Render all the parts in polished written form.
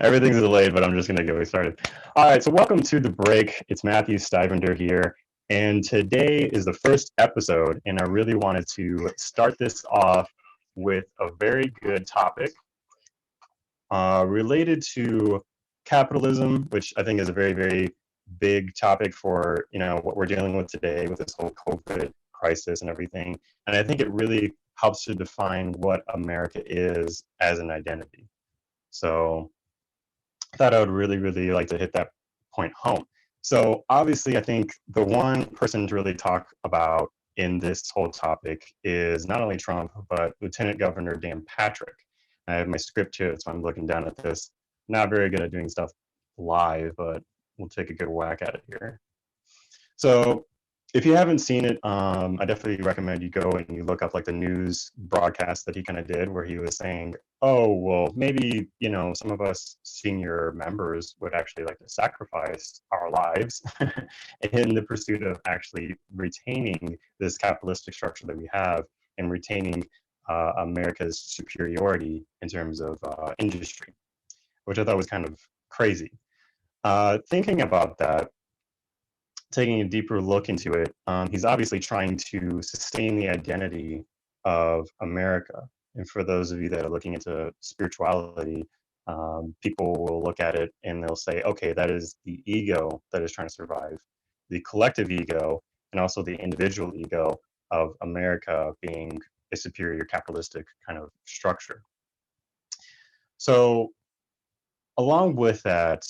Everything's delayed, but I'm just going to get started. All right, so welcome to The Break. It's Matthew Stivender here, and today is the first episode, and I really wanted to start this off with a very good topic related to capitalism, which I think is a very, very big topic for what we're dealing with today with this whole COVID crisis and everything. And I think it really helps to define what America is as an identity. So I thought I would really, really like to hit that point home. So obviously, I think the one person to really talk about in this whole topic is not only Trump, but Lieutenant Governor Dan Patrick. I have my script here, so I'm looking down at this. Not very good at doing stuff live, but we'll take a good whack at it here. So if you haven't seen it, I definitely recommend you go and you look up like the news broadcast that he kind of did where he was saying, oh, well, maybe, some of us senior members would actually like to sacrifice our lives in the pursuit of actually retaining this capitalistic structure that we have and retaining America's superiority in terms of industry, which I thought was kind of crazy. Thinking about that, taking a deeper look into it, he's obviously trying to sustain the identity of America. And for those of you that are looking into spirituality, people will look at it and they'll say, okay, that is the ego that is trying to survive, the collective ego, and also the individual ego of America being a superior capitalistic kind of structure. So along with that,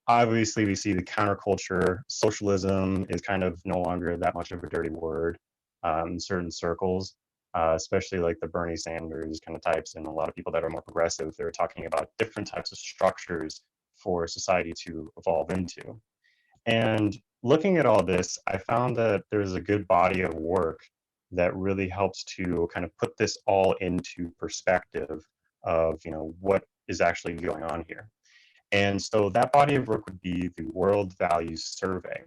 obviously we see the counterculture. Socialism is kind of no longer that much of a dirty word in certain circles, especially like the Bernie Sanders kind of types and a lot of people that are more progressive. They're talking about different types of structures for society to evolve into. And looking at all this, I found that there's a good body of work that really helps to kind of put this all into perspective of what is actually going on here. And so that body of work would be the World Values Survey.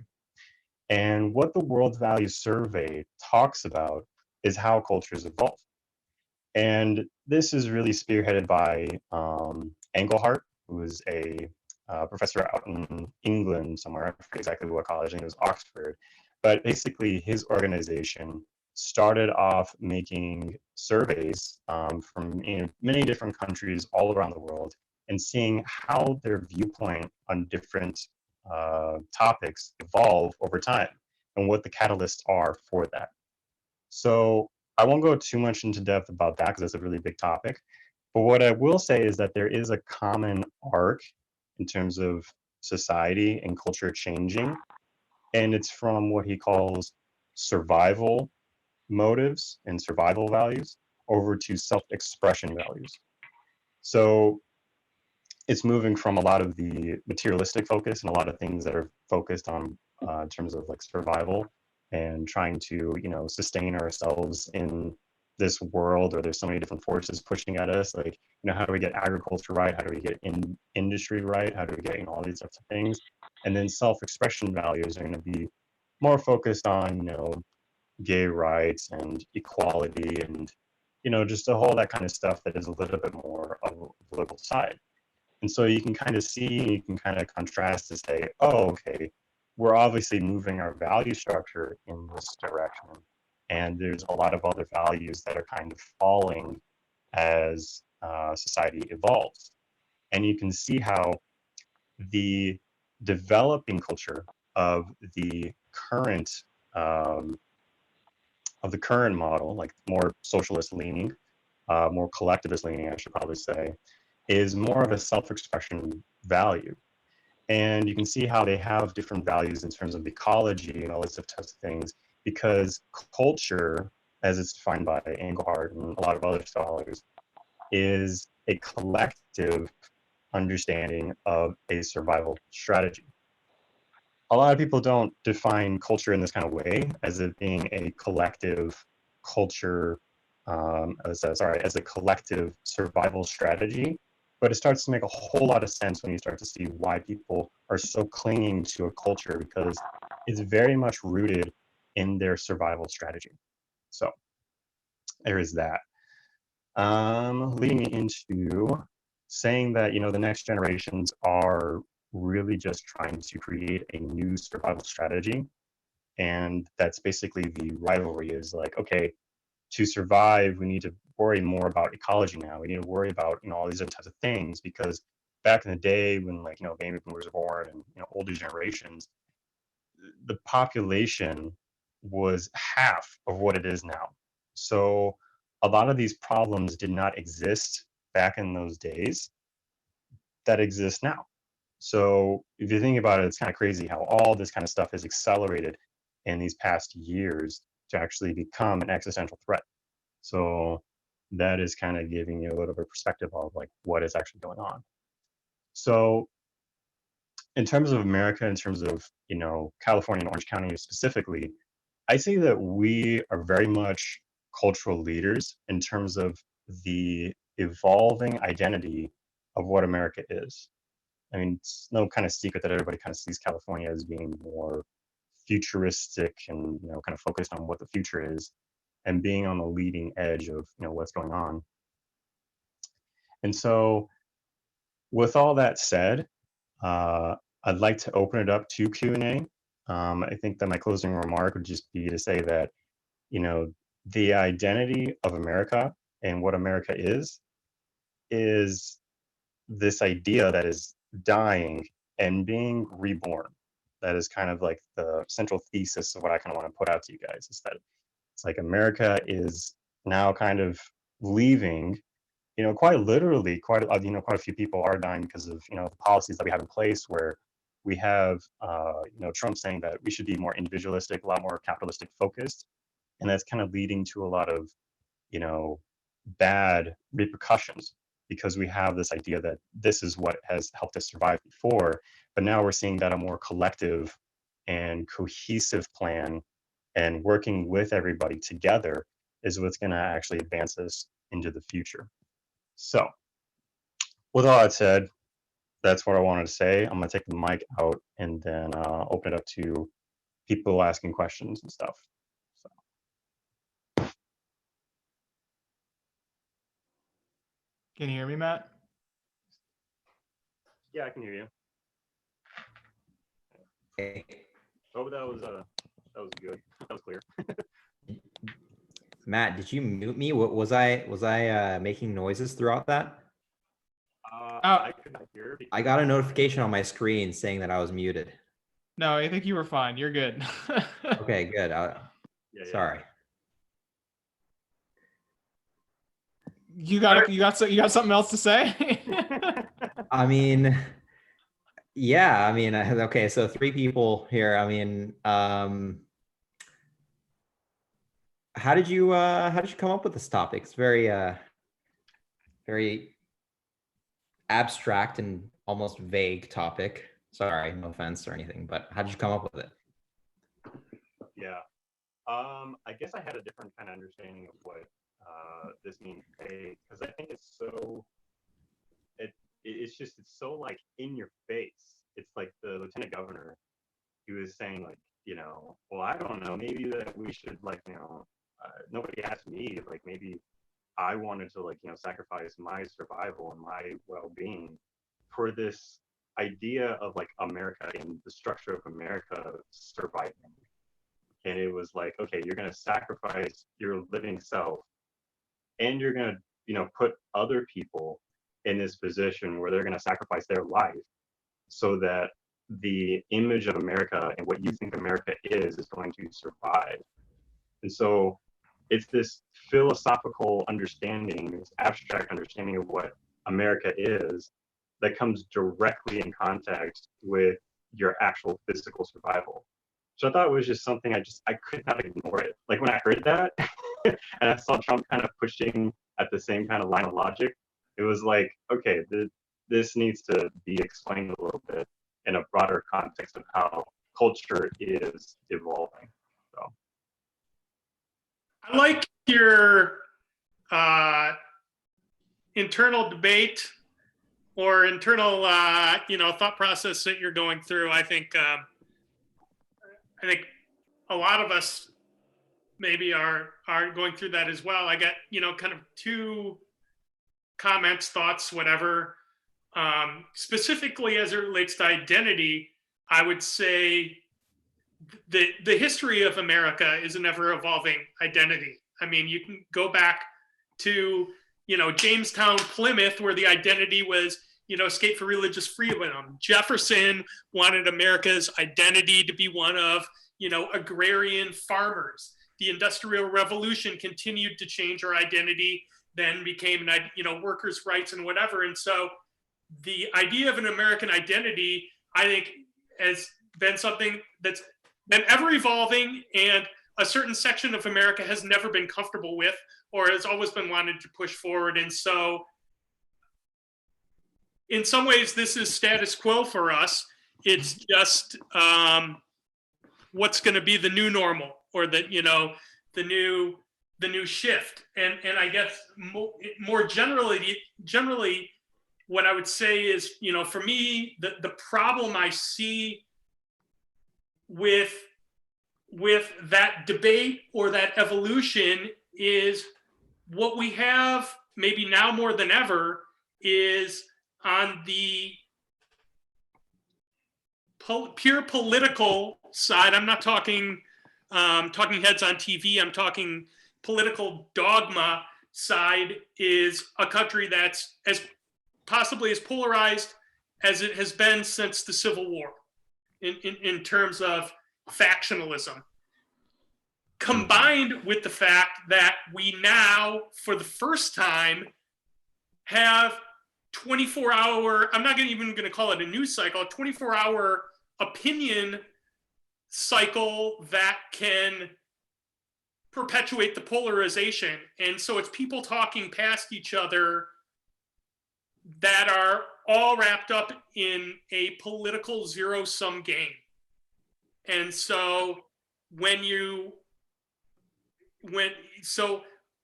And what the World Values Survey talks about is how cultures evolve. And this is really spearheaded by Engelhardt, who is a professor out in England somewhere. I forget exactly what college, I think it was Oxford. But basically, his organization started off making surveys from many different countries all around the world and seeing how their viewpoint on different topics evolve over time and what the catalysts are for that. So I won't go too much into depth about that because that's a really big topic. But what I will say is that there is a common arc in terms of society and culture changing, and it's from what he calls survival motives and survival values over to self-expression values. So it's moving from a lot of the materialistic focus and a lot of things that are focused on in terms of like survival and trying to sustain ourselves in this world, or there's so many different forces pushing at us, like how do we get agriculture right, how do we get industry right, how do we get all these sorts of things. And then self-expression values are going to be more focused on gay rights and equality and just a whole that kind of stuff that is a little bit more of a political side. And so you can kind of see, you can kind of contrast to say, oh, okay, we're obviously moving our value structure in this direction. And there's a lot of other values that are kind of falling as society evolves. And you can see how the developing culture of the current model, like more socialist leaning, more collectivist leaning, I should probably say, is more of a self-expression value. And you can see how they have different values in terms of ecology and all these types of things, because culture, as it's defined by Engelhardt and a lot of other scholars, is a collective understanding of a survival strategy. A lot of people don't define culture in this kind of way, as it being a collective culture, as a collective survival strategy. But it starts to make a whole lot of sense when you start to see why people are so clinging to a culture, because it's very much rooted in their survival strategy. So there is that. Leading me into saying that, the next generations are really just trying to create a new survival strategy. And that's basically the rivalry is like, okay, to survive, we need to worry more about ecology now. We need to worry about, all these other types of things because back in the day when like, baby boomers were born and, older generations, the population was half of what it is now. So a lot of these problems did not exist back in those days that exist now. So if you think about it, it's kind of crazy how all this kind of stuff has accelerated in these past years to actually become an existential threat. So that is kind of giving you a little bit of perspective of like what is actually going on. So in terms of America, in terms of, California and Orange County specifically, I say that we are very much cultural leaders in terms of the evolving identity of what America is. I mean, it's no kind of secret that everybody kind of sees California as being more futuristic and, kind of focused on what the future is and being on the leading edge of, what's going on. And so with all that said, uh, I'd like to open it up to Q&A. I think that my closing remark would just be to say that, the identity of America and what America is this idea that is dying and being reborn. That is kind of like the central thesis of what I kind of want to put out to you guys is that it's like America is now kind of leaving, quite literally, quite a few people are dying because of, the policies that we have in place where we have, Trump saying that we should be more individualistic, a lot more capitalistic focused. And that's kind of leading to a lot of, you know, bad repercussions because we have this idea that this is what has helped us survive before, but now we're seeing that a more collective and cohesive plan and working with everybody together is what's going to actually advance us into the future. So with all that said, that's what I wanted to say. I'm going to take the mic out and then open it up to people asking questions and stuff. So. Can you hear me, Matt? Yeah, I can hear you. Okay. Oh, that was good. That was clear. Matt, did you mute me? Was I making noises throughout that? I could not hear. I got a notification on my screen saying that I was muted. No, I think you were fine. You're good. Okay, good. Sorry. You got something else to say? I mean, yeah. I mean, okay. So 3 people here. I mean, how did you come up with this topic? It's very very abstract and almost vague topic. Sorry, no offense or anything, but how did you come up with it? Yeah. I guess I had a different kind of understanding of what this means today because I think it's so it's so like in your face. It's like the lieutenant governor, he was saying like, well, I don't know, maybe that we should like, nobody asked me, like maybe I wanted to like, sacrifice my survival and my well-being for this idea of like America and the structure of America surviving. And it was like, okay, you're going to sacrifice your living self and you're going to, put other people in this position where they're going to sacrifice their life so that the image of America and what you think America is going to survive. And so it's this philosophical understanding, this abstract understanding of what America is that comes directly in contact with your actual physical survival. So I thought it was just something I could not ignore it. Like when I heard that and I saw Trump kind of pushing at the same kind of line of logic, it was like, okay, this needs to be explained a little bit in a broader context of how culture is evolving. So I like your internal debate or internal, thought process that you're going through. I think a lot of us maybe are going through that as well. I got, kind of 2 comments, thoughts, whatever. Specifically as it relates to identity, I would say the history of America is an ever evolving identity. I mean, you can go back to, Jamestown, Plymouth, where the identity was, escape for religious freedom. Jefferson wanted America's identity to be one of, agrarian farmers. The Industrial Revolution continued to change our identity, then became, workers' rights and whatever. And so the idea of an American identity, I think, has been something that's been ever evolving, and a certain section of America has never been comfortable with, or has always been wanted to push forward. And so in some ways, this is status quo for us. It's just what's going to be the new normal, or the new shift. And I guess more generally, what I would say is, for me, the problem I see with that debate or that evolution is what we have maybe now more than ever is on the pure political side. I'm not talking talking heads on TV. I'm talking political dogma side, is a country that's possibly as polarized as it has been since the Civil War in terms of factionalism, combined with the fact that we now, for the first time, have 24-hour, I'm not even going to call it a news cycle, a 24-hour opinion cycle that can perpetuate the polarization. And so it's people talking past each other that are all wrapped up in a political zero-sum game. And so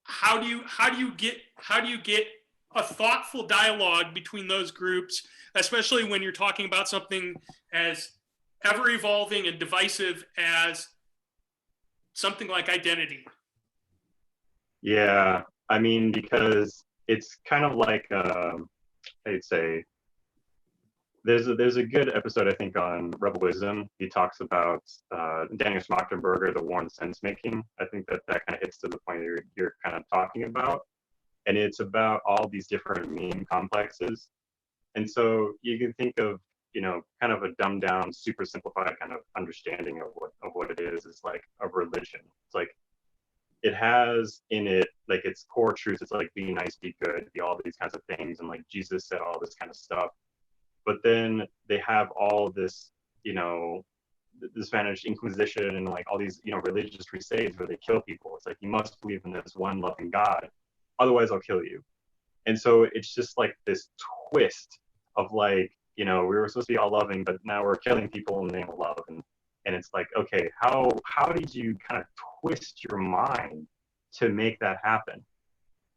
how do you get a thoughtful dialogue between those groups, especially when you're talking about something as ever evolving and divisive as something like identity? Yeah, I mean, because it's kind of like I'd say there's a good episode, I think, on Rebel Wisdom. He talks about Daniel Schmachtenberger, the war and sense making. I think that kind of hits to the point you're kind of talking about, and it's about all these different meme complexes. And so you can think of, kind of a dumbed down, super simplified kind of understanding of what it is like a religion. It's like it has in it like its core truths. It's like be nice, be good, be all these kinds of things, and like Jesus said all this kind of stuff. But then they have all this, the Spanish Inquisition and like all these, religious crusades where they kill people. It's like, you must believe in this one loving God, otherwise I'll kill you. And so it's just like this twist of like, we were supposed to be all loving, but now we're killing people in the name of love. And it's like, okay, how did you kind of twist your mind to make that happen?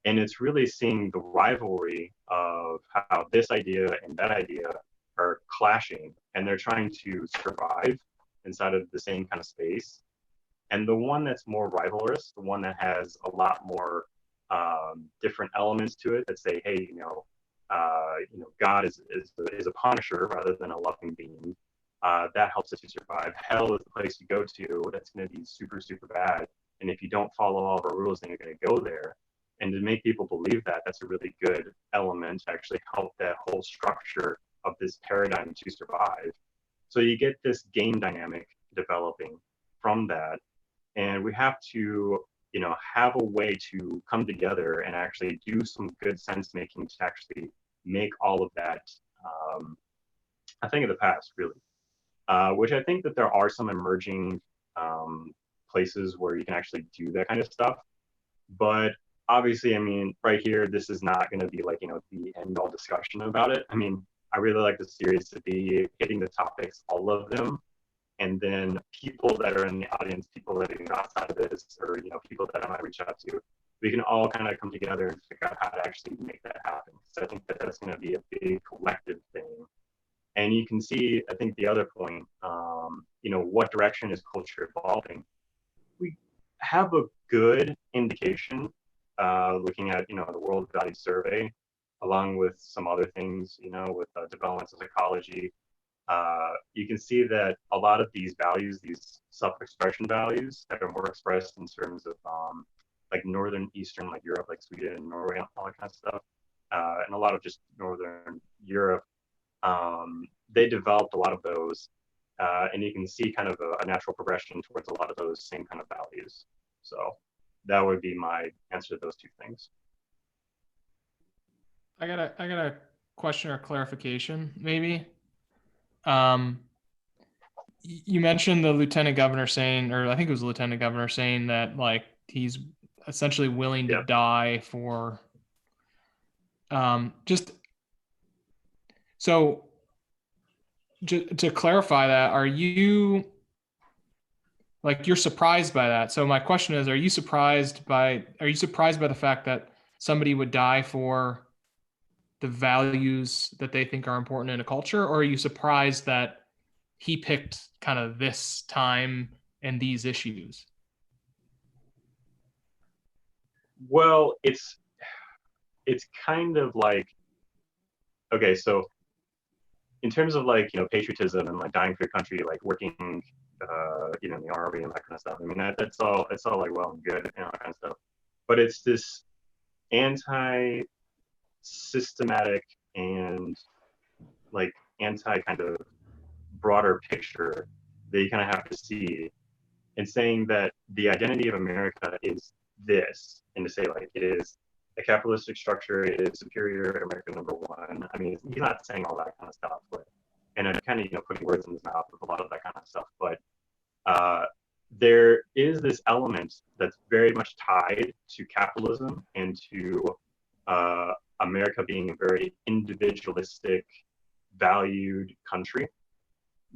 And it's really seeing the rivalry of how this idea and that idea are clashing, and they're trying to survive inside of the same kind of space. And the one that's more rivalrous, the one that has a lot more different elements to it that say, hey, God is a punisher rather than a loving being. That helps us to survive. Hell is the place you go to that's going to be super, super bad. And if you don't follow all of our rules, then you're going to go there. And to make people believe that, that's a really good element to actually help that whole structure of this paradigm to survive. So you get this game dynamic developing from that. And we have to, have a way to come together and actually do some good sense making to actually make all of that a thing of the past, really. Which I think that there are some emerging places where you can actually do that kind of stuff. But obviously, I mean, right here, this is not going to be like, the end all discussion about it. I mean, I really like the series to be hitting the topics, all of them. And then people that are in the audience, people that are outside of this, or, people that I might reach out to, we can all kind of come together and figure out how to actually make that happen. So I think that that's going to be a big collective thing. And you can see, I think the other point, what direction is culture evolving? We have a good indication, looking at, the World Value Survey, along with some other things, with developments of psychology, you can see that a lot of these values, these self-expression values, that are more expressed in terms of like northern, eastern, like Europe, like Sweden and Norway, and all that kind of stuff, and a lot of just northern Europe, they developed a lot of those, and you can see kind of a natural progression towards a lot of those same kind of values. So that would be my answer to those two things. I got a question or clarification, maybe. Um, you mentioned the lieutenant governor saying, or I think it was the lieutenant governor saying that like he's essentially willing to Yep. die for just so to clarify that, are you like you're surprised by that? So my question is, are you surprised by the fact that somebody would die for the values that they think are important in a culture, or are you surprised that he picked kind of this time and these issues? Well, it's kind of like, okay, so in terms of like, patriotism and like dying for your country, like working, in the army and that kind of stuff. I mean, that's all like well and good and all that kind of stuff. But it's this anti-systematic and like anti kind of broader picture that you kind of have to see, and saying that the identity of America is this, and to say like it is a capitalistic structure, it is superior, America number one. I mean, he's not saying all that kind of stuff, but and I'm kind of putting words in his mouth with a lot of that kind of stuff. But there is this element that's very much tied to capitalism and to America being a very individualistic, valued country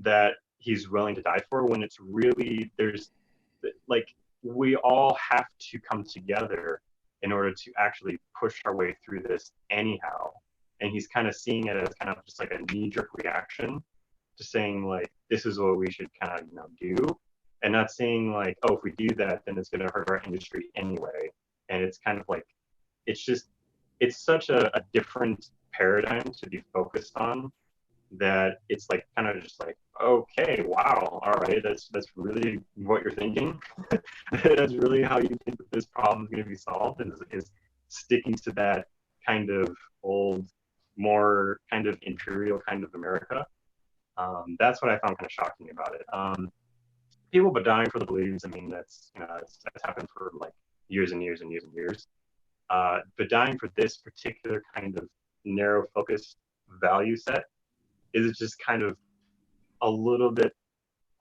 that he's willing to die for, when it's really, there's like, we all have to come together in order to actually push our way through this anyhow. And he's kind of seeing it as kind of just like a knee-jerk reaction to saying like, this is what we should kind of do, and not saying like, oh, if we do that, then it's going to hurt our industry anyway. And it's kind of like, it's such a different paradigm to be focused on, that it's like kind of just like, okay, wow, all right, that's really what you're thinking. That's really how you think that this problem is going to be solved, is sticking to that kind of old, more kind of imperial kind of America. That's what I found kind of shocking about it. People but dying for the beliefs, I mean, that's happened for like years and years and years and years. But dying for this particular kind of narrow focused value set is just kind of a little bit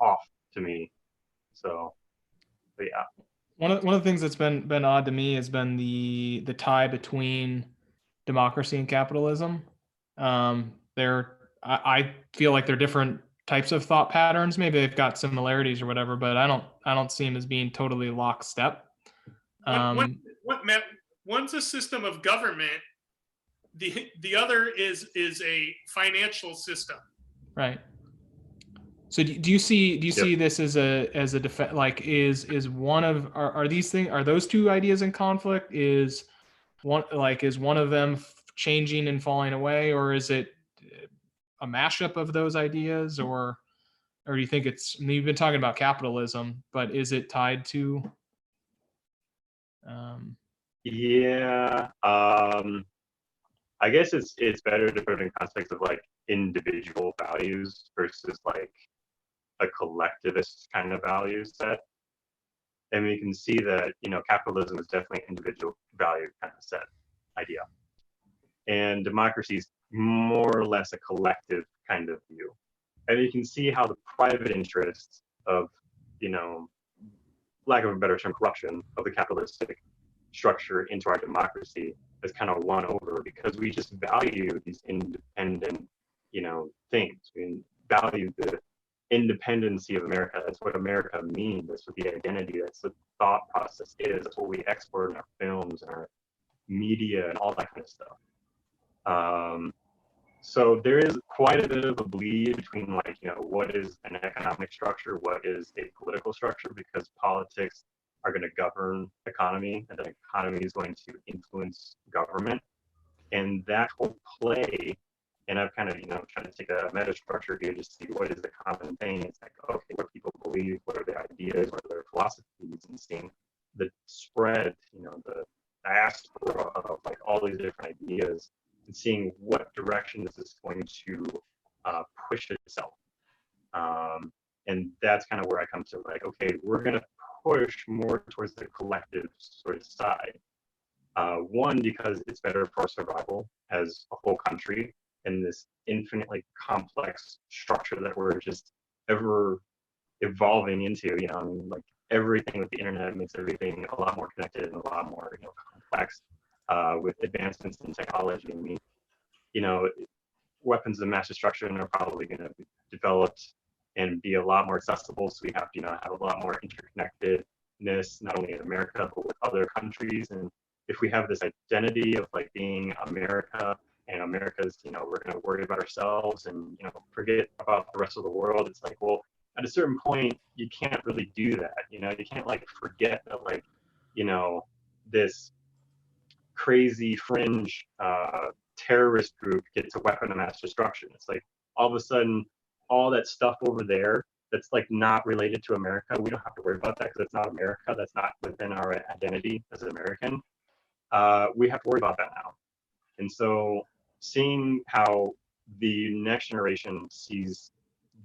off to me. So, but yeah. One of the things that's been odd to me has been the tie between democracy and capitalism. I feel like they're different types of thought patterns. Maybe they've got similarities or whatever, but I don't see them as being totally lockstep. One's a system of government. The other is a financial system. Right. So do you see Yep. see this as a defense? Like is one of are those two ideas in conflict? Is one of them changing and falling away, or is it a mashup of those ideas, or do you think you've been talking about capitalism, but is it tied to? Yeah. I guess it's better to put it in context of like individual values versus like a collectivist kind of value set. And we can see that, capitalism is definitely an individual value kind of set idea. And democracy is more or less a collective kind of view. And you can see how the private interests of, lack of a better term, corruption of the capitalistic structure into our democracy has kind of won over, because we just value these independent, things. We value the independency of America. That's what America means. That's what the identity, that's what the thought process is. That's what we export in our films and our media and all that kind of stuff. So there is quite a bit of a bleed between like, what is an economic structure, what is a political structure, because politics are going to govern economy, and the economy is going to influence government. And that whole play, and I've kind of, trying to take a meta structure here to see what is the common thing. It's like, okay, what people believe, what are their ideas, what are their philosophies, and seeing the spread, the diaspora of like all these different ideas, and seeing what direction this is going to push itself. And that's kind of where I come to like, okay, we're going to push more towards the collective sort of side. One, because it's better for our survival as a whole country in this infinitely complex structure that we're just ever evolving into. I mean, like everything with the internet makes everything a lot more connected and a lot more, complex with advancements in technology. I mean, weapons of mass destruction are probably going to be developed and be a lot more accessible. So we have to, have a lot more interconnectedness, not only in America, but with other countries. And if we have this identity of like being America and America's, we're going to worry about ourselves and, forget about the rest of the world. It's like, well, at a certain point, you can't really do that. You can't like forget that like, this crazy fringe terrorist group gets a weapon of mass destruction. It's like all of a sudden, all that stuff over there that's like not related to America, we don't have to worry about that because it's not America. That's not within our identity as an American. We have to worry about that now. And so seeing how the next generation sees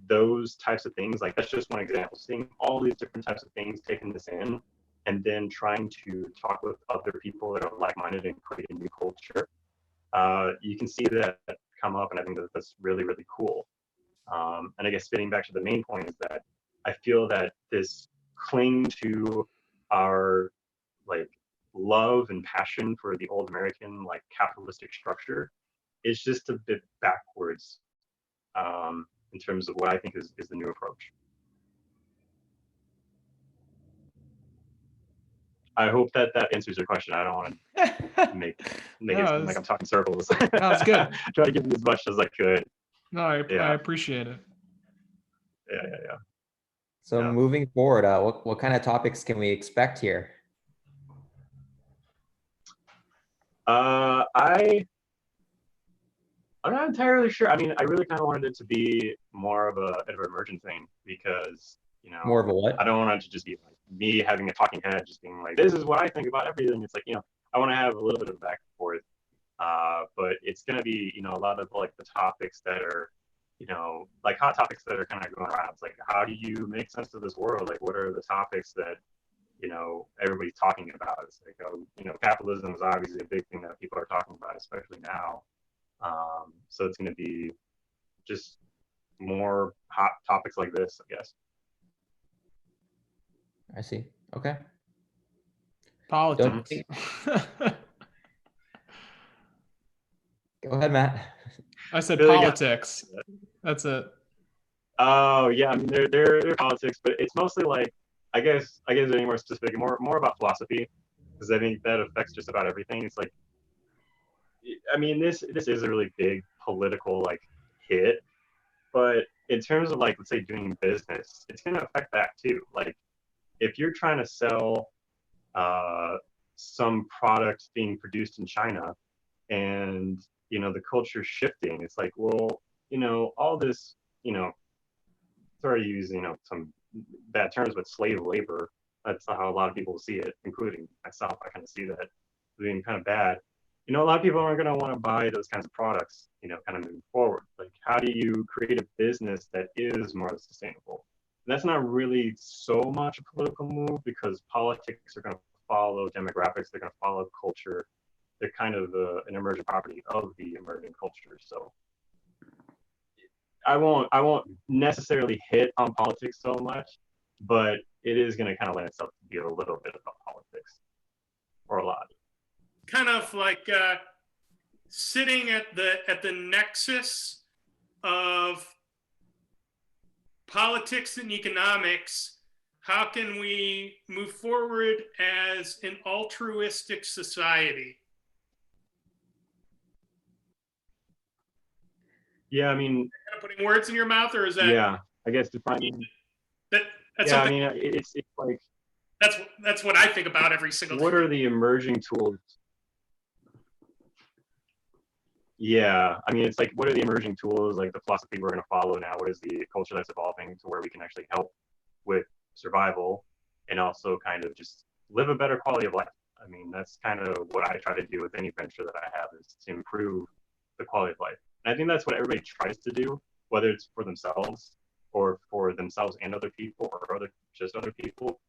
those types of things, like that's just one example, seeing all these different types of things, taking this in, and then trying to talk with other people that are like-minded and create a new culture. You can see that come up, and I think that that's really, really cool. And I guess fitting back to the main point is that I feel that this cling to our like love and passion for the old American like capitalistic structure is just a bit backwards in terms of what I think is the new approach. I hope that answers your question. I don't want to make it seem like I'm talking circles. No, it's good. Try to give you as much as I could. No, I appreciate it. Yeah. So moving forward, what kind of topics can we expect here? I'm not entirely sure. I mean, I really kind of wanted it to be more of an emergent thing because, more of a what? I don't want it to just be like me having a talking head, just being like, this is what I think about everything. It's like, I want to have a little bit of back and forth. But it's going to be, a lot of like the topics that are, like hot topics that are kind of going around. It's like, how do you make sense of this world? Like, what are the topics that, everybody's talking about? It's like, capitalism is obviously a big thing that people are talking about, especially now. So it's going to be just more hot topics like this, I guess. I see. Okay. Politics. Go ahead, Matt. I said politics. That's it. Oh yeah, I mean they're politics, but it's mostly like I guess any more specific, more about philosophy, because I think that affects just about everything. It's like, I mean this is a really big political like hit, but in terms of like let's say doing business, it's going to affect that too. Like if you're trying to sell some product being produced in China, and the culture's shifting, it's like, well, all this, sorry to use some bad terms, but slave labor. That's how a lot of people see it, including myself. I kind of see that being kind of bad. A lot of people aren't going to want to buy those kinds of products, kind of moving forward. Like, how do you create a business that is more sustainable? And that's not really so much a political move because politics are going to follow demographics, they're going to follow culture. They're kind of an emergent property of the emerging culture. So I won't necessarily hit on politics so much, but it is going to kind of lend itself to be a little bit about politics, or a lot. Kind of like sitting at the nexus of politics and economics. How can we move forward as an altruistic society? Yeah, I mean, kind of putting words in your mouth, or is that? Yeah, I guess defining. That's yeah, something. I mean, it's like. That's what I think about every single. What are the emerging tools? Yeah, I mean, it's like, what are the emerging tools, like the philosophy we're going to follow now? What is the culture that's evolving to where we can actually help with survival and also kind of just live a better quality of life? I mean, that's kind of what I try to do with any venture that I have, is to improve the quality of life. And I think that's what everybody tries to do, whether it's for themselves or for themselves and other people, or just other people.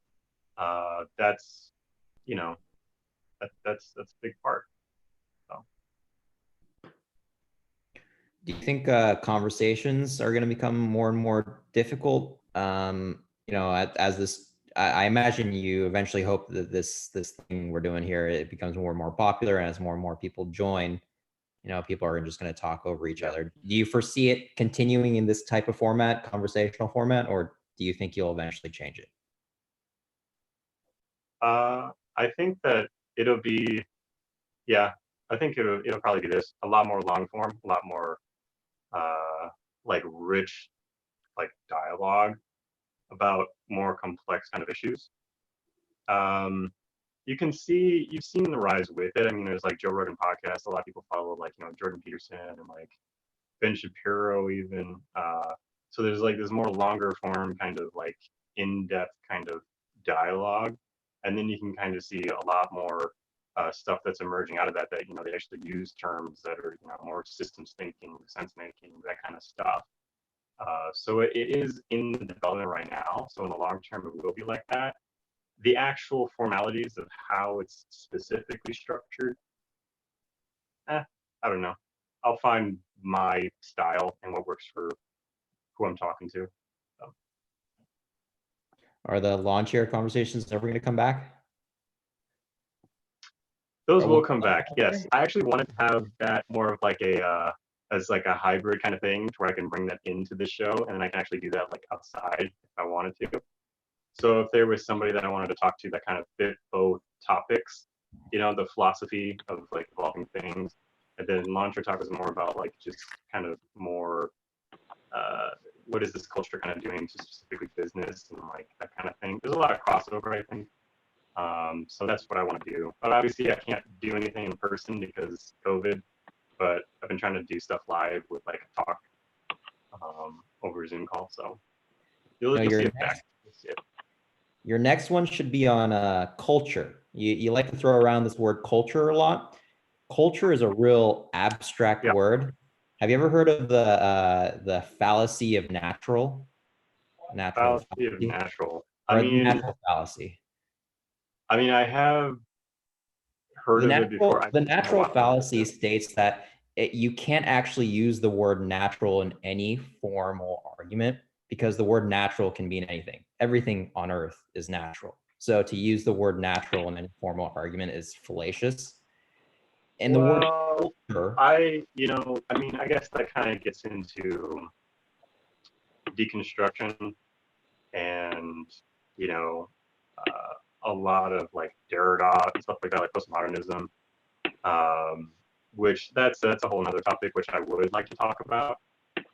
That's, you know, that's a big part. So. Do you think conversations are going to become more and more difficult? You know, as this, I imagine you eventually hope that this thing we're doing here, it becomes more and more popular, and as more and more people join, you know, people are just going to talk over each other. Do you foresee it continuing in this type of format, conversational format, or do you think you'll eventually change it? I think that it'll be, yeah, I think it'll probably be this, a lot more long form, a lot more like rich, like dialogue about more complex kind of issues. You've seen the rise with it. I mean, there's like Joe Rogan podcast. A lot of people follow, like, you know, Jordan Peterson and like Ben Shapiro even. So there's like this more longer form kind of like in-depth kind of dialogue, and then you can kind of see a lot more stuff that's emerging out of that. That, you know, they actually use terms that are, you know, more systems thinking, sense making, that kind of stuff. So it is in development right now. So in the long term, it will be like that. The actual formalities of how it's specifically structured, I don't know. I'll find my style and what works for who I'm talking to. So. Are the lawn chair conversations ever going to come back? Those will come back. Yes, I actually wanted to have that more of like a as like a hybrid kind of thing, to where I can bring that into the show, and then I can actually do that like outside if I wanted to. So if there was somebody that I wanted to talk to that kind of fit both topics, you know, the philosophy of like evolving things, and then Launcher Talk was more about like just kind of more what is this culture kind of doing to specifically business and like that kind of thing. There's a lot of crossover, I think. So that's what I want to do. But obviously I can't do anything in person because COVID, but I've been trying to do stuff live with like a talk over Zoom call. So you'll see it back. Your next one should be on culture. You like to throw around this word culture a lot. Culture is a real abstract word. Have you ever heard of the fallacy of natural? Fallacy of natural. I mean, natural fallacy. I mean, I have heard of it before. The natural fallacy states that you can't actually use the word natural in any formal argument, because the word natural can mean anything. Everything on earth is natural. So to use the word natural in any formal argument is fallacious. And the word culture, I mean, I guess that kind of gets into deconstruction and, you know, a lot of like Derrida and stuff like that, like postmodernism, which that's a whole nother topic, which I would like to talk about.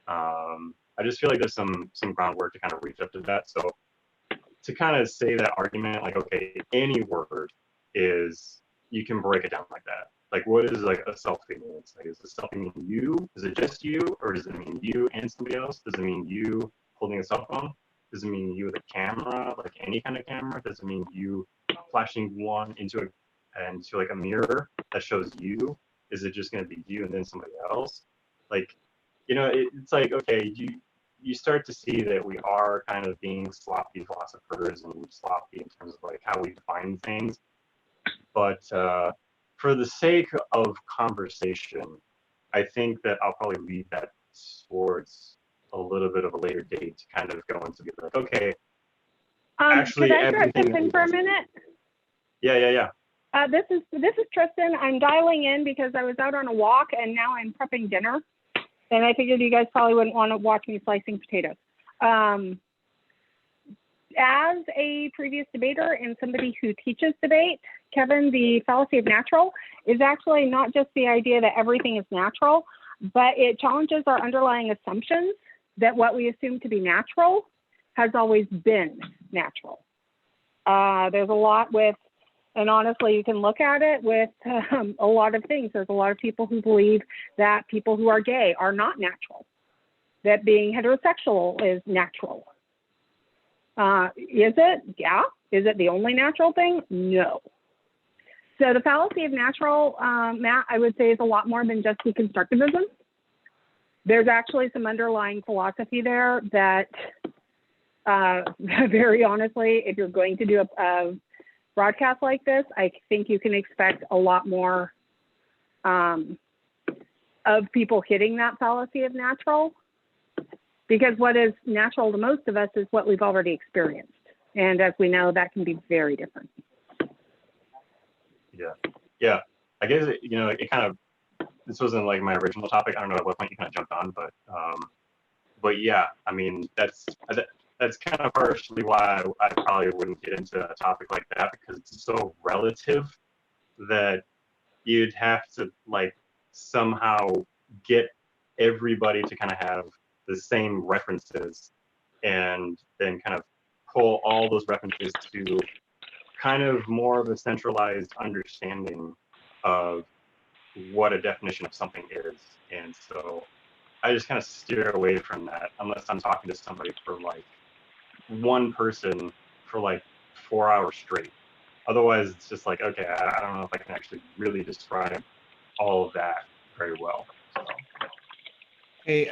I just feel like there's some groundwork to kind of reach up to that. So to kind of say that argument, like, okay, any word is, you can break it down like that. Like, what is like a selfie mean? It's like, does a selfie mean you? Is it just you? Or does it mean you and somebody else? Does it mean you holding a cell phone? Does it mean you with a camera, like any kind of camera? Does it mean you flashing one into like a mirror that shows you? Is it just going to be you and then somebody else? Like, you know, it's like, okay, you start to see that we are kind of being sloppy philosophers and sloppy in terms of like how we define things. But for the sake of conversation, I think that I'll probably leave that towards a little bit of a later date to kind of go into be like, okay, actually could I everything. Jump in for a minute? Yeah. This is Tristan. I'm dialing in because I was out on a walk and now I'm prepping dinner, and I figured you guys probably wouldn't want to watch me slicing potatoes. As a previous debater and somebody who teaches debate, Kevin, the fallacy of natural is actually not just the idea that everything is natural, but it challenges our underlying assumptions that what we assume to be natural has always been natural. There's a lot with And honestly, you can look at it with a lot of things. There's a lot of people who believe that people who are gay are not natural, that being heterosexual is natural. Is it? Yeah. Is it the only natural thing? No. So the fallacy of natural, Matt, I would say is a lot more than just deconstructivism. There's actually some underlying philosophy there that, very honestly, if you're going to do a broadcast like this, I think you can expect a lot more of people hitting that fallacy of natural, because what is natural to most of us is what we've already experienced. And as we know, that can be very different. Yeah. I guess, it kind of, this wasn't like my original topic. I don't know at what point you kind of jumped on, but yeah, I mean, that's kind of partially why I probably wouldn't get into a topic like that, because it's so relative that you'd have to like somehow get everybody to kind of have the same references, and then kind of pull all those references to kind of more of a centralized understanding of what a definition of something is. And so I just kind of steer away from that unless I'm talking to somebody for like one person for like 4 hours straight. Otherwise, it's just like, okay, I don't know if I can actually really describe all of that very well. So. Hey,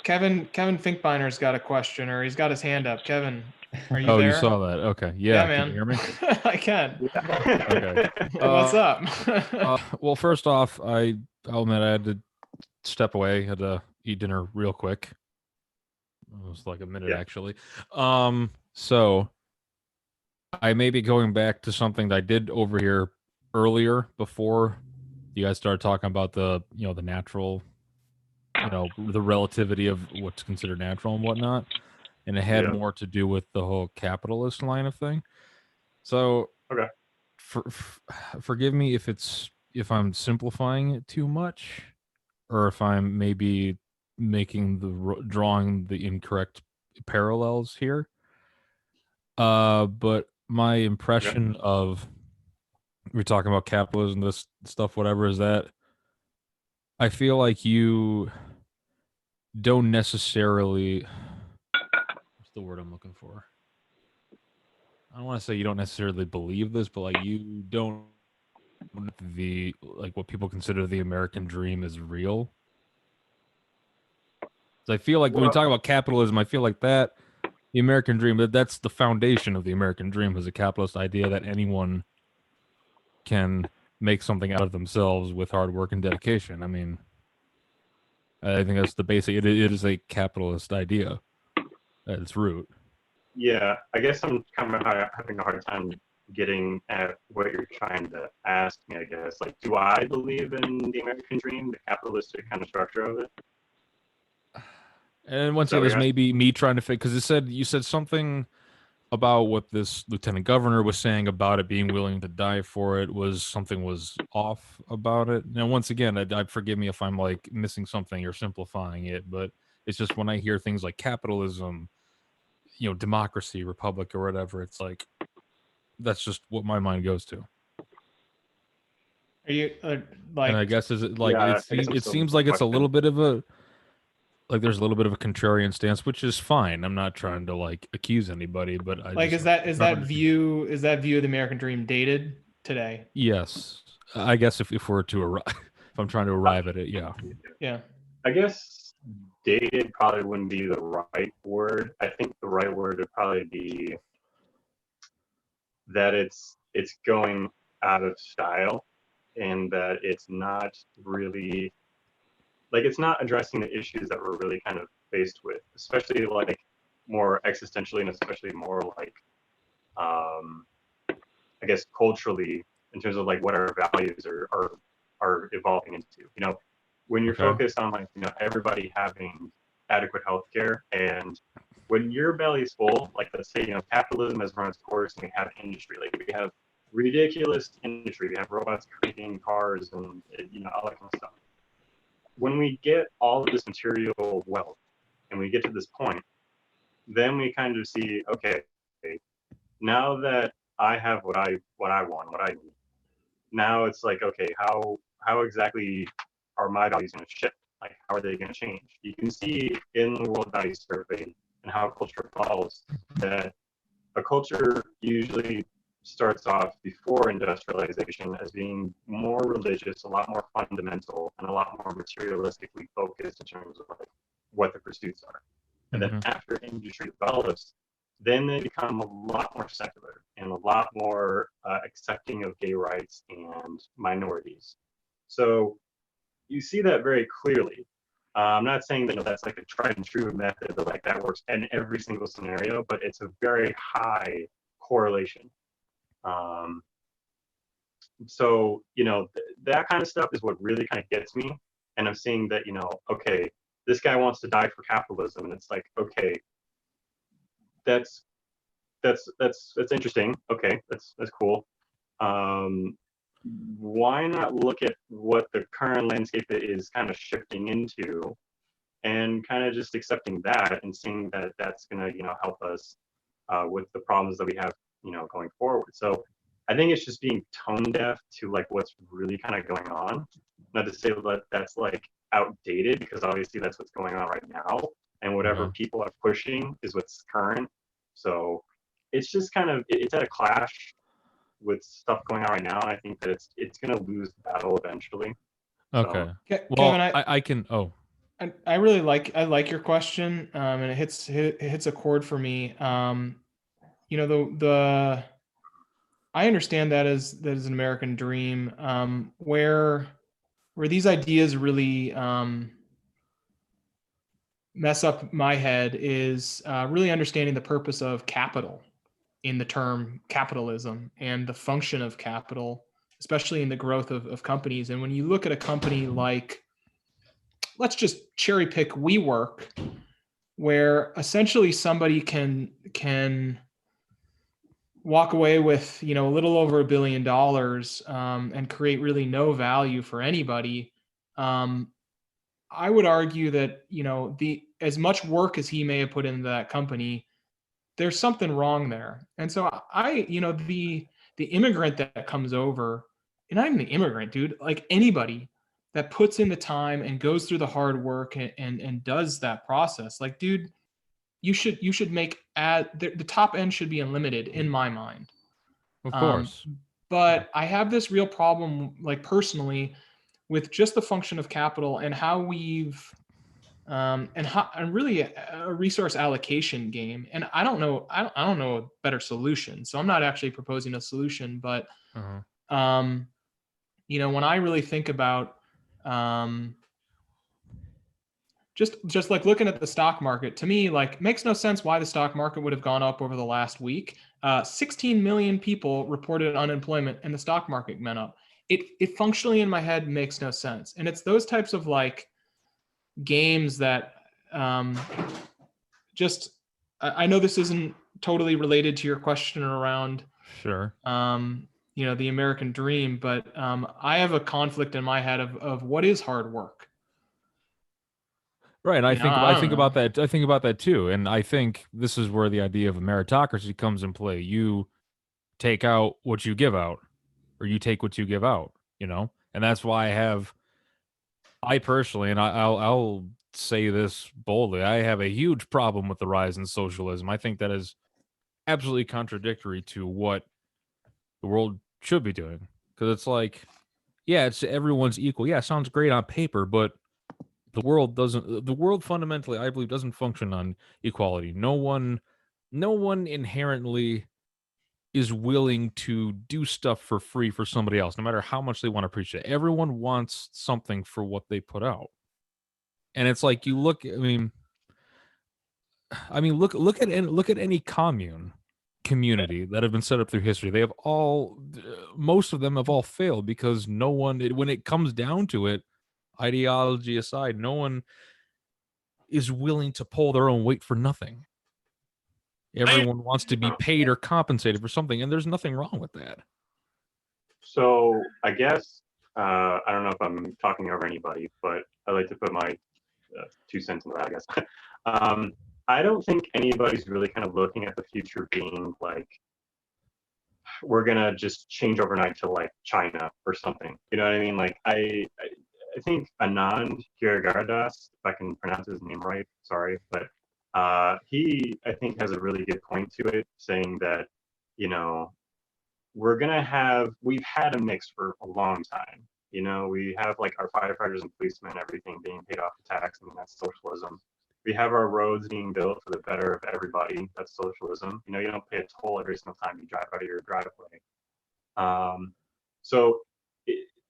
Kevin Finkbeiner's got a question, or he's got his hand up. Kevin, are you Oh, there? you saw that? Okay, yeah. man. Can you hear me? I can. Yeah. Okay. What's up? Well, first off, I'll admit I had to step away. Had to eat dinner real quick. It was like a minute actually. So I may be going back to something that I did over here earlier before you guys started talking about the the natural, the relativity of what's considered natural and whatnot, and it had more to do with the whole capitalist line of thing. So okay, forgive me if I'm simplifying it too much, or if I'm maybe drawing the incorrect parallels here. But my impression of, we're talking about capitalism, this stuff, whatever, is that I feel like you don't necessarily, what's the word I'm looking for? I don't want to say you don't necessarily believe this, but like you don't, what people consider the American dream is real. So I feel like when we talk about capitalism, I feel like that the American dream, that's the foundation of the American dream, is a capitalist idea that anyone can make something out of themselves with hard work and dedication. I mean, I think that's the basic. It is a capitalist idea at its root. Yeah, I guess I'm kind of having a hard time getting at what you're trying to ask me, I guess. Like, do I believe in the American dream, the capitalistic kind of structure of it? And once again, this may be me trying to fit, because you said something about what this lieutenant governor was saying about it being willing to die for it, something was off about it. Now, once again, I forgive me if I'm like missing something or simplifying it, but it's just when I hear things like capitalism, democracy, republic, or whatever, it's like, that's just what my mind goes to. Are you like? And I guess is it like it seems like it's a little bit of a, like there's a little bit of a contrarian stance, which is fine. I'm not trying to like accuse anybody, but is that view of the American dream dated today? Yes, I guess if we're to arrive, if I'm trying to arrive at it, yeah. I guess dated probably wouldn't be the right word. I think the right word would probably be that it's going out of style, and that it's not really, like, it's not addressing the issues that we're really kind of faced with, especially like more existentially, and especially more like I guess culturally, in terms of like what our values are evolving into. When you're focused on like everybody having adequate health care, and when your belly's full, like let's say capitalism has run its course, and we have industry, like we have ridiculous industry, we have robots creating cars and all that kind of stuff. When we get all of this material wealth and we get to this point, then we kind of see, okay, now that I have what I want, what I need. Now it's like, okay, how exactly are my values going to shift? Like, how are they going to change? You can see in the World Values Survey and how culture evolves that a culture usually starts off before industrialization as being more religious, a lot more fundamental, and a lot more materialistically focused in terms of like what the pursuits are. And then after industry develops, then they become a lot more secular and a lot more accepting of gay rights and minorities. So you see that very clearly. I'm not saying that that's like a tried and true method that like that works in every single scenario, but it's a very high correlation. So that kind of stuff is what really kind of gets me. And I'm seeing that okay, this guy wants to die for capitalism, and it's like, okay, that's interesting. Okay, that's cool. Why not look at what the current landscape is kind of shifting into, and kind of just accepting that and seeing that that's going to help us with the problems that we have going forward. So I think it's just being tone deaf to like what's really kind of going on. Not to say that that's like outdated, because obviously that's what's going on right now, and whatever people are pushing is what's current. So it's just kind of it's at a clash with stuff going on right now, and I think that it's going to lose the battle eventually. Okay. So, Well, Kevin, I can. Oh, I really like your question, and it hits a chord for me. The I understand that is an American dream, where these ideas really mess up my head is really understanding the purpose of capital in the term capitalism and the function of capital, especially in the growth of companies. And when you look at a company like, let's just cherry pick WeWork, where essentially somebody can walk away with a little over $1 billion and create really no value for anybody. I would argue that the as much work as he may have put into that company, there's something wrong there. And so the immigrant that comes over, and not even the immigrant, dude, like anybody that puts in the time and goes through the hard work and does that process, like, dude, you should make the top end should be unlimited in my mind. of course. But I have this real problem, like personally, with just the function of capital and how we've and really a resource allocation game. And I don't know a better solution. So I'm not actually proposing a solution, but when I really think about just like looking at the stock market, to me, like, makes no sense why the stock market would have gone up over the last week. 16 million people reported unemployment and the stock market went up. It functionally in my head makes no sense. And it's those types of like games that I know this isn't totally related to your question around Sure. the American dream, but I have a conflict in my head of what is hard work. Right, and I think about know. that. I think about that too, and I think this is where the idea of a meritocracy comes in play. You take out what you give out, or you take what you give out. And that's why I personally, and I'll say this boldly, I have a huge problem with the rise in socialism. I think that is absolutely contradictory to what the world should be doing, because it's like, yeah, it's everyone's equal. Yeah, it sounds great on paper, but the world doesn't. The world fundamentally, I believe, doesn't function on equality. No one inherently is willing to do stuff for free for somebody else, no matter how much they want to appreciate it. Everyone wants something for what they put out. And it's like, you look, look at any community that have been set up through history. They have most of them have all failed because no one, when it comes down to it, ideology aside, no one is willing to pull their own weight for nothing. Everyone wants to be paid or compensated for something, and there's nothing wrong with that. So I guess I don't know if I'm talking over anybody, but I like to put my 2 cents into that, I guess. I don't think anybody's really kind of looking at the future being like we're gonna just change overnight to like China or something. You know what I mean? Like I think Anand Giridharadas, if I can pronounce his name right, sorry, but he I think has a really good point to it, saying that, you know, we've had a mix for a long time. You know, we have like our firefighters and policemen, everything being paid off the tax. I mean, that's socialism. We have our roads being built for the better of everybody. That's socialism. You know, you don't pay a toll every single time you drive out of your driveway. So,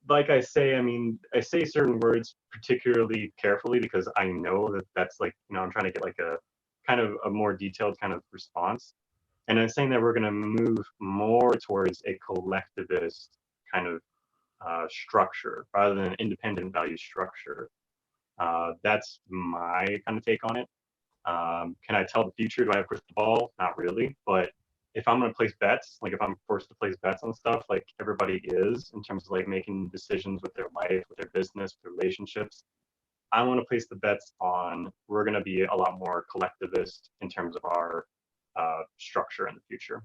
like I say, I mean, I say certain words particularly carefully because I know that that's like, you know, I'm trying to get like a kind of a more detailed kind of response. And I'm saying that we're going to move more towards a collectivist kind of structure rather than an independent value structure. That's my kind of take on it. Can I tell the future? Do I have a crystal ball? Not really. But if I'm going to place bets, like if I'm forced to place bets on stuff, like everybody is in terms of like making decisions with their life, with their business, with their relationships, I want to place the bets on we're going to be a lot more collectivist in terms of our structure in the future.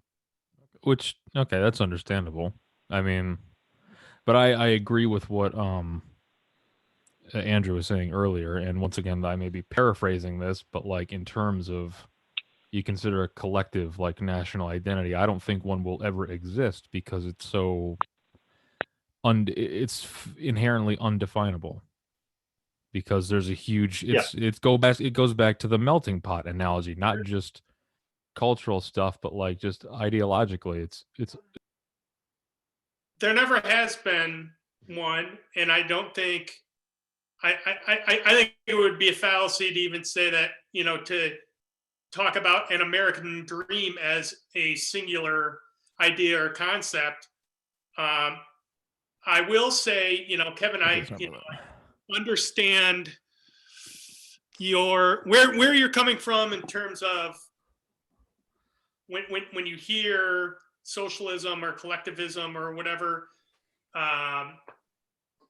Which, okay, that's understandable. I mean, but I agree with what Andrew was saying earlier, and once again, I may be paraphrasing this, but like in terms of you consider a collective like national identity, I don't think one will ever exist because it's so inherently undefinable. Because there's a huge it goes back to the melting pot analogy, not just cultural stuff, but like just ideologically, it's There never has been one, and I don't think I think it would be a fallacy to even say that, you know, to talk about an American dream as a singular idea or concept. I will say, you know, Kevin, I understand where you're coming from in terms of when you hear socialism or collectivism or whatever,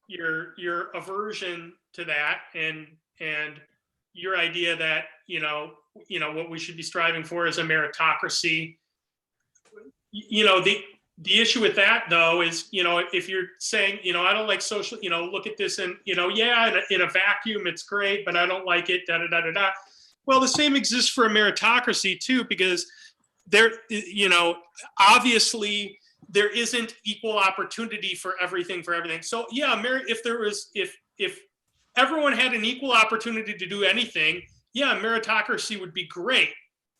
your aversion to that and your idea that you know what we should be striving for is a meritocracy. You know, the issue with that though is, you know, if you're saying, you know, I don't like social, you know, look at this and, you know, yeah, in a vacuum it's great, but I don't like it, da da da da da. Well, the same exists for a meritocracy too, because there, you know, obviously there isn't equal opportunity for everything. So yeah, if everyone had an equal opportunity to do anything, yeah, meritocracy would be great.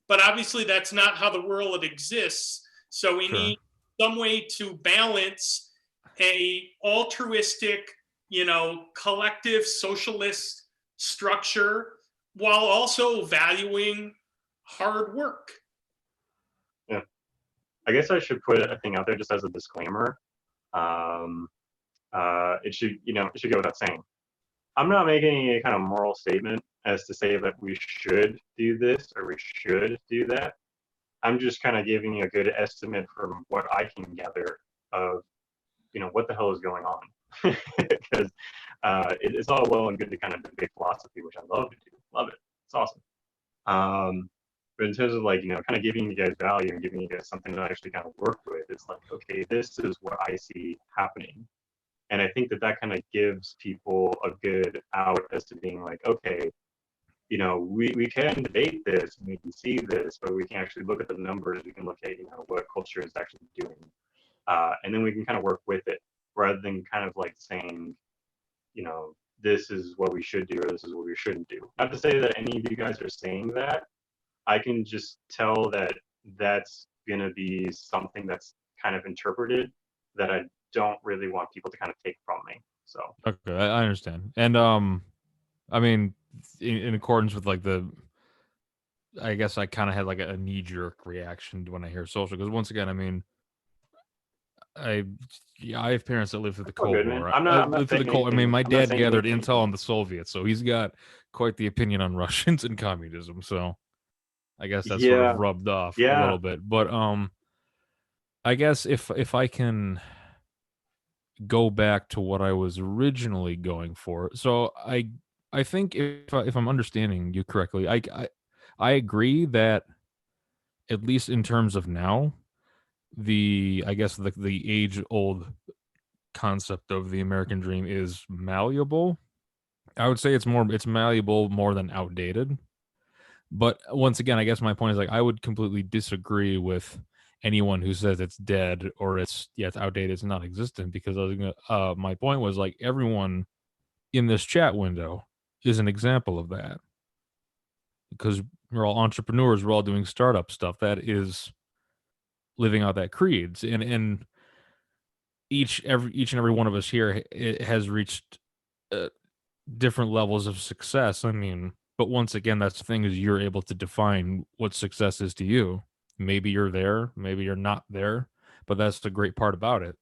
But obviously that's not how the world exists. So we need some way to balance a altruistic, you know, collective socialist structure while also valuing hard work. Yeah, I guess I should put a thing out there just as a disclaimer. It should, you know, it should go without saying. I'm not making any kind of moral statement as to say that we should do this or we should do that. I'm just kind of giving you a good estimate from what I can gather of, you know, what the hell is going on. Because it's all well and good to kind of debate philosophy, which I love to do. Love it. It's awesome. But in terms of like, you know, kind of giving you guys value and giving you guys something to actually kind of work with, it's like, okay, this is what I see happening. And I think that that kind of gives people a good out as to being like, okay, you know, we can debate this, and we can see this, but we can actually look at the numbers. We can look at, you know, what culture is actually doing. And then we can kind of work with it rather than kind of like saying, you know, this is what we should do or this is what we shouldn't do. Not to say that any of you guys are saying that. I can just tell that that's going to be something that's kind of interpreted that I don't really want people to kind of take from me. So okay, I understand. And I mean, in accordance with like I guess I kind of had like a knee-jerk reaction when I hear social, because once again, I mean, I have parents that lived through the Cold War. I'm not lived through the Cold. I mean, my dad gathered anything. intel on the Soviets, so he's got quite the opinion on Russians and communism. So I guess that's sort of rubbed off a little bit. But I guess if I can go back to what I was originally going for, so I think if I'm understanding you correctly, I agree that at least in terms of now, I guess the age old concept of the American dream is malleable. I would say it's malleable more than outdated. But once again, I guess my point is like I would completely disagree with anyone who says it's dead or it's outdated, it's not existent, because my point was like everyone in this chat window is an example of that, because we're all entrepreneurs, we're all doing startup stuff that is living out that creeds, and each and every one of us here has reached different levels of success. I mean, but once again, that's the thing, is you're able to define what success is to you. Maybe you're there, maybe you're not there, but that's the great part about it.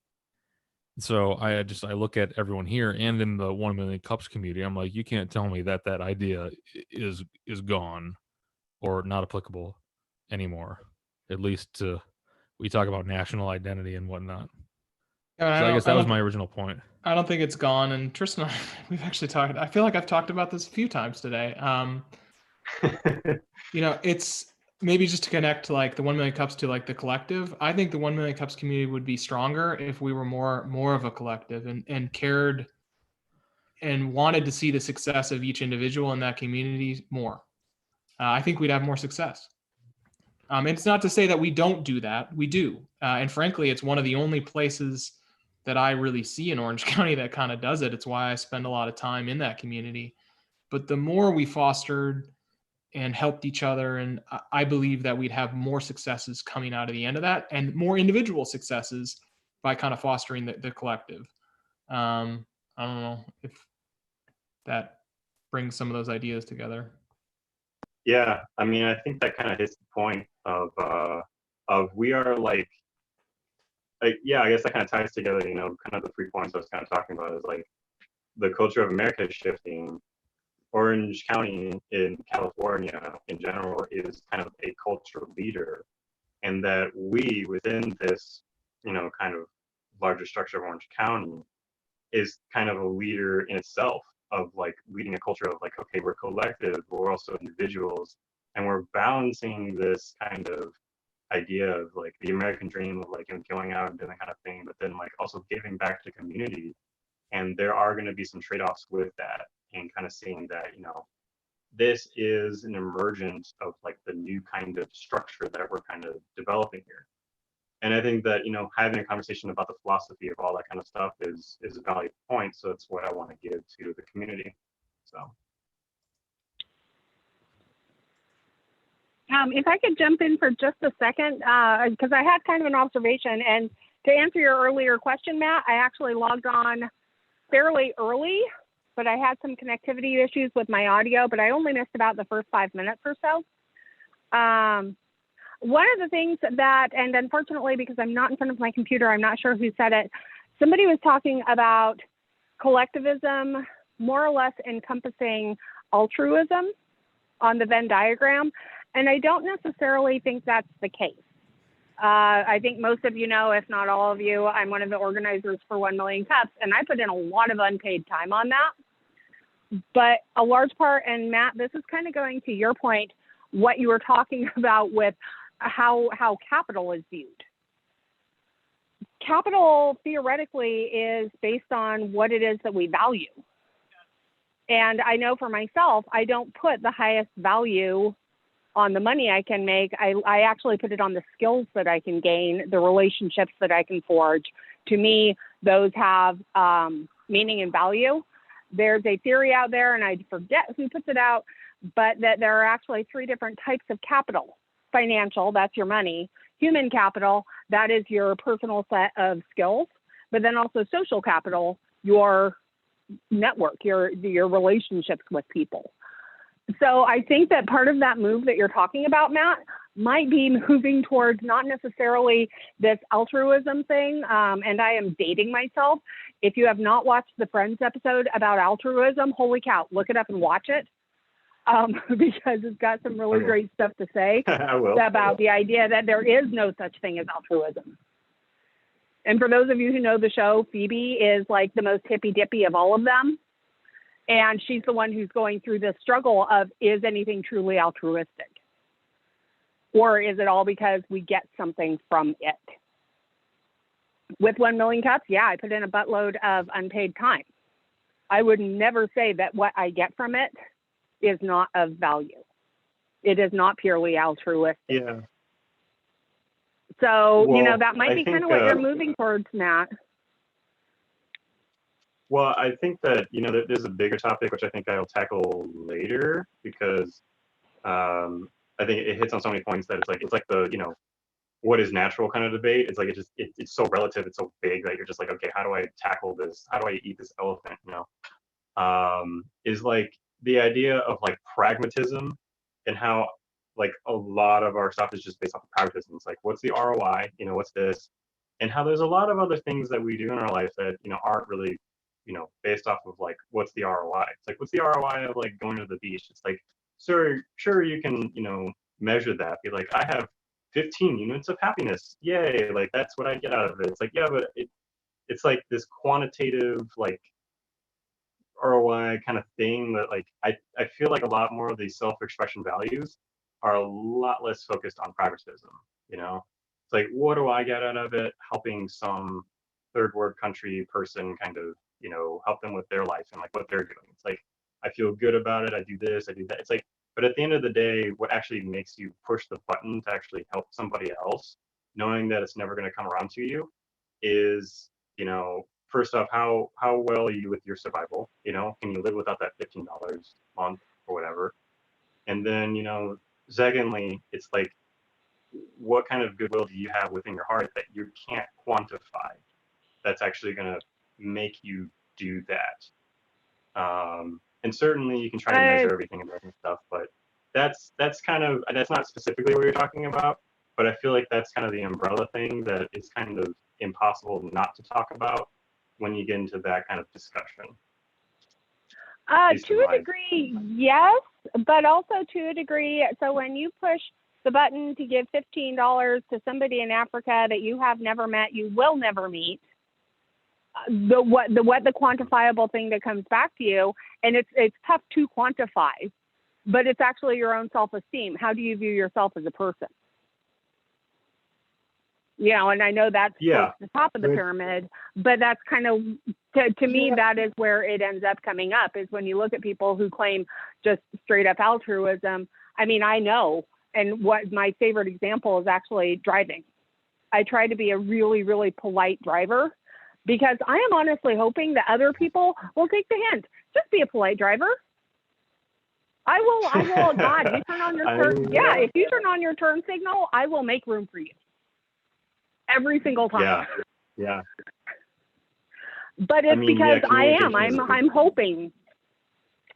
So I look at everyone here and in the 1 Million Cups community, I'm like, you can't tell me that idea is gone or not applicable anymore. At least we talk about national identity and whatnot. So I guess that was my original point. I don't think it's gone. And Tristan and I, we've actually talked, I feel like I've talked about this a few times today. It's maybe just to connect like the 1 Million Cups to like the collective. I think the 1 Million Cups community would be stronger if we were more of a collective and cared and wanted to see the success of each individual in that community more. I think we'd have more success. It's not to say that we don't do that. We do. And frankly, it's one of the only places that I really see in Orange County that kind of does it. It's why I spend a lot of time in that community. But the more we fostered and helped each other, and I believe that we'd have more successes coming out of the end of that, and more individual successes by kind of fostering the collective. I don't know if that brings some of those ideas together. Yeah, I mean, I think that kind of hits the point of we are like, yeah, I guess that kind of ties together, kind of the 3 points I was kind of talking about is like the culture of America is shifting. Orange County in California in general is kind of a cultural leader, and that we within this, kind of larger structure of Orange County is kind of a leader in itself, of like leading a culture of like, okay, we're collective, but we're also individuals, and we're balancing this kind of idea of like the American dream of like going out and doing that kind of thing, but then like also giving back to community. And there are going to be some trade-offs with that, and kind of seeing that, this is an emergence of like the new kind of structure that we're kind of developing here. And I think that, having a conversation about the philosophy of all that kind of stuff is a valid point. So it's what I want to give to the community. So. If I could jump in for just a second, because I had kind of an observation. And to answer your earlier question, Matt, I actually logged on fairly early, but I had some connectivity issues with my audio, but I only missed about the first 5 minutes or so. One of the things that, and unfortunately, because I'm not in front of my computer, I'm not sure who said it, somebody was talking about collectivism more or less encompassing altruism on the Venn diagram. And I don't necessarily think that's the case. I think most of you know, if not all of you, I'm one of the organizers for 1 Million Cups, and I put in a lot of unpaid time on that. But a large part, and Matt, this is kind of going to your point, what you were talking about with how capital is viewed. Capital theoretically is based on what it is that we value. And I know for myself, I don't put the highest value on the money I can make. I actually put it on the skills that I can gain, the relationships that I can forge. To me, those have meaning and value. There's a theory out there, and I forget who puts it out, but that there are actually 3 different types of capital. Financial, that's your money. Human capital, that is your personal set of skills. But then also social capital, your network, your relationships with people. So I think that part of that move that you're talking about, Matt, might be moving towards not necessarily this altruism thing. And I am dating myself. If you have not watched the Friends episode about altruism, holy cow, look it up and watch it. Because it's got some really great stuff to say about the idea that there is no such thing as altruism. And for those of you who know the show, Phoebe is like the most hippy-dippy of all of them. And she's the one who's going through this struggle of, is anything truly altruistic? Or is it all because we get something from it? With 1 million cups, yeah, I put in a buttload of unpaid time. I would never say that what I get from it is not of value. It is not purely altruistic. Yeah. So, Well, that might I be kind think, of what you're moving towards, Matt. Well, I think that, there's a bigger topic, which I think I'll tackle later, because I think it hits on so many points that it's like the, what is natural kind of debate. It's like, it's so relative, it's so big that you're just like, okay, how do I tackle this? How do I eat this elephant? Is like the idea of like pragmatism, and how like a lot of our stuff is just based off of pragmatism. It's like, what's the ROI? What's this? And how there's a lot of other things that we do in our life that, aren't really, based off of like, what's the ROI? It's like, what's the ROI of like going to the beach? It's like, sure you can, measure that. Be like, I have 15 units of happiness. Yay. Like, that's what I get out of it. It's like, yeah, but it's like this quantitative, like, ROI kind of thing that like I feel like a lot more of these self-expression values are a lot less focused on pragmatism. It's like, what do I get out of it? Helping some third world country person kind of, help them with their life and like what they're doing. It's like, I feel good about it. I do this, I do that. It's like, but at the end of the day, what actually makes you push the button to actually help somebody else, knowing that it's never going to come around to you, is, first off, how well are you with your survival? Can you live without that $15 a month or whatever? And then, secondly, it's like, what kind of goodwill do you have within your heart that you can't quantify, that's actually going to make you do that? And certainly you can try to measure everything and stuff, but that's not specifically what you're talking about. But I feel like that's kind of the umbrella thing that is kind of impossible not to talk about when you get into that kind of discussion. To a degree, yes, but also to a degree. So when you push the button to give $15 to somebody in Africa that you have never met, you will never meet, the quantifiable thing that comes back to you, and it's tough to quantify, but it's actually your own self-esteem. How do you view yourself as a person? And I know that's close to the top of the pyramid, but that's kind of, to me, that is where it ends up coming up, is when you look at people who claim just straight up altruism. I mean, I know, and what my favorite example is actually driving. I try to be a really, really polite driver, because I am honestly hoping that other people will take the hint. Just be a polite driver. I will, God, you turn on your turn. Yeah, if you turn on your turn signal, I will make room for you. Every single time. Yeah. But it's because I'm hoping.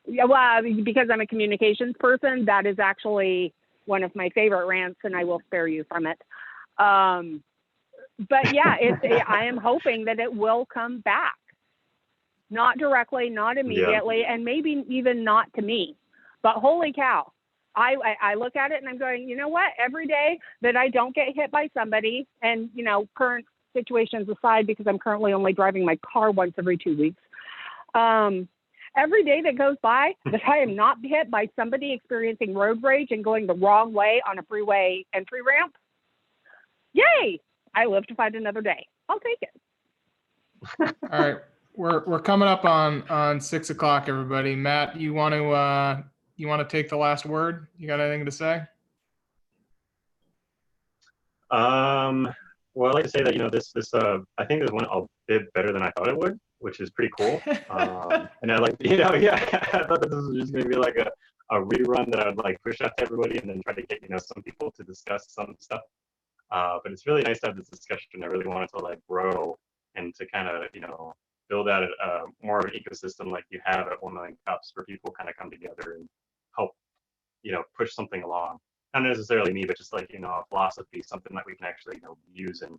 Yeah, well, because I'm a communications person, that is actually one of my favorite rants, and I will spare you from it. But yeah, I am hoping that it will come back. Not directly, not immediately, and maybe even not to me. But holy cow. I look at it and I'm going, you know what? Every day that I don't get hit by somebody, and, current situations aside, because I'm currently only driving my car once every 2 weeks, every day that goes by that I am not hit by somebody experiencing road rage and going the wrong way on a freeway entry ramp, yay! I live to fight another day. I'll take it. All right. We're coming up on 6 o'clock, everybody. Matt, you want to take the last word? You got anything to say? Well, I'd like to say that, this I think this went a bit better than I thought it would, which is pretty cool. And I like, I thought this was just going to be like a rerun that I would like push out to everybody and then try to get, some people to discuss some stuff. But it's really nice to have this discussion. I really wanted to like grow and to kind of, build out more of an ecosystem like you have at 1 Million Cups, where people kind of come together and help, push something along. Not necessarily me, but just like, a philosophy, something that we can actually, use and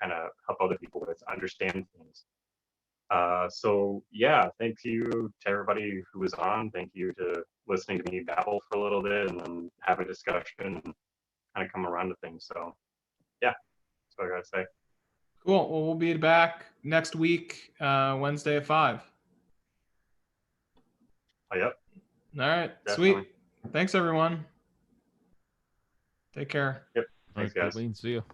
kind of help other people with, understand things. So yeah, thank you to everybody who was on. Thank you to listening to me babble for a little bit and then have a discussion and kind of come around to things. So yeah, that's what I gotta say. Cool. Well, we'll be back next week, Wednesday at 5. Oh, yep. All right. Definitely. Sweet. Thanks, everyone. Take care. Yep. Thanks, guys. See you.